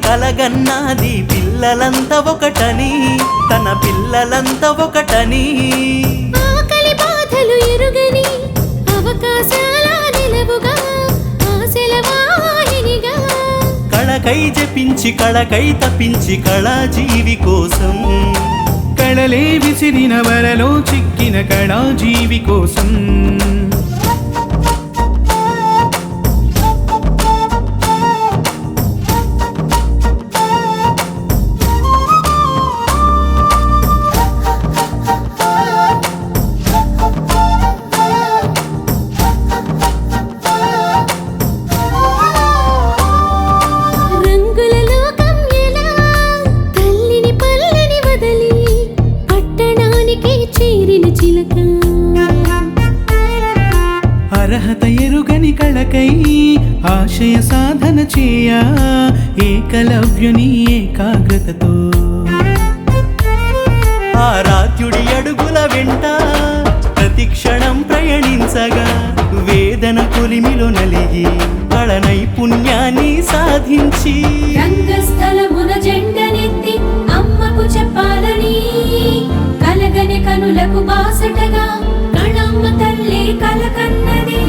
కలగన్నాది పిల్లలంతా ఒకటని, తన పిల్లలంతా ఒకటని. ఆకలి బాధలు ఎరుగని అవకాశాల నిలవుగా ఆశల వాహినిగా, కళకై జపించి కళకై తపించి కళాజీవి కోసం, కళలే విసిరిన వలలో చిక్కిన కళాజీవి కోసం. అర్హత ఎరుగని కళకై ఆశయ సాధన చేయ ఏకలవ్యుని ఏకాగ్రతతో, ఆరాధ్యుడి అడుగుల వెంట ప్రతిక్షణం ప్రయాణించగా, వేదన కొలిమిలో నలిగి కళ నైపుణ్యాన్ని సాధించి, రంగస్థలమున జెండనెత్తి అమ్మకు చెప్పాలని కలగని కనులకు బాసటగా కళమ్మ తల్లి కలకన్నది.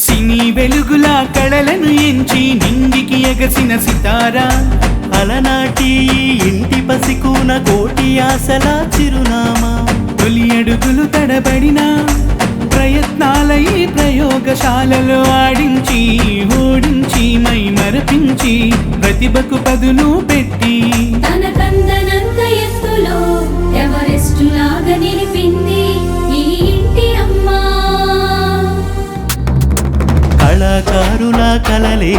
సినీ వెలుగుల కళలను ఎంచి నింగికి ఎగసిన సితారా, అలనాటి ఇంటి పసికూన కోటి ఆశల చిరునామా. తొలి అడుగులు తడబడిన ప్రయత్నాలై ప్రయోగశాలలో ఆడించి ఓడించి మై మరపించి ప్రతిభకు పదును పెట్టి, తన కందనంత ఎత్తులో ఎవరెస్టు లాగా నిలిపింది ఈ ఇంటి అమ్మ. కళాకారుల కలలే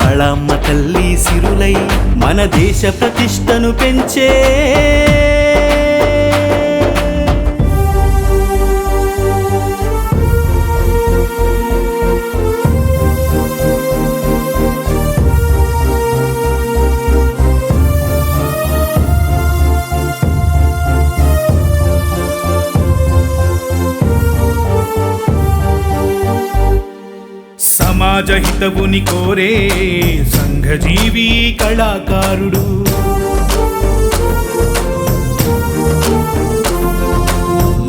కళమ్మ తల్లి సిరులై మన దేశ ప్రతిష్టను పెంచే, సమాజ హితవుని కోరే సంఘజీవి కళాకారుడు.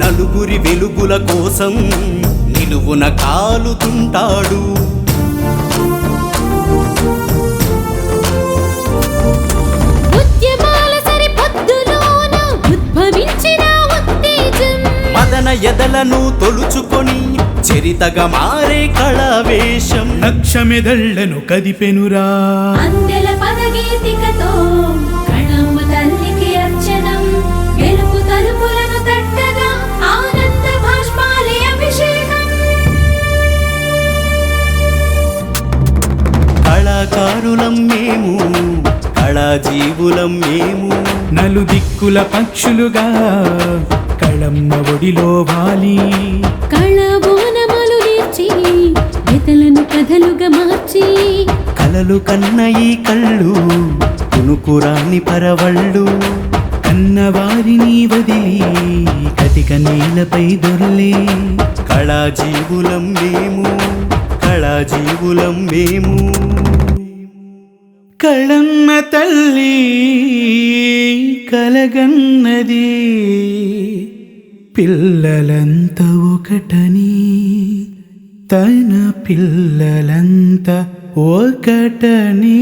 నలుగురి వెలుగుల కోసం నిలువున కాలుతుంటాడు. ఉద్యమాల సరిహద్దులోన ఉద్భవించిన ఉత్తేజం, మదన ఎదలను తొలుచుకొని చరితగా మారే కళావేశం, లక్షమెదళ్లను కదిపెనురా. అందెల పదగీతికతో కళమ్మ తల్లికి అర్చనం, గెలుపు తలుపులను తట్టగా ఆనంద భాష్పాలే అభిషేకం. కళాకారులం మేము, కళాజీవులం మేము, నలుదిక్కుల పక్షులుగా కళమ్మ ఒడిలో వాలి, కళబోనమలు నేర్చి గీతలను కథలుగా మార్చి, కలలు కన్న ఈ కళ్ళు కునుకురాని పరవళ్ళు, కన్నవారిని వదిలి కటిక నీలపై దొర్లే కళాజీవులం మేము, కళాజీవులం మేము. కళమ్మ తల్లి కలగన్నది పిల్లలంత ఒకటని, తన పిల్లలంత ఒకటని.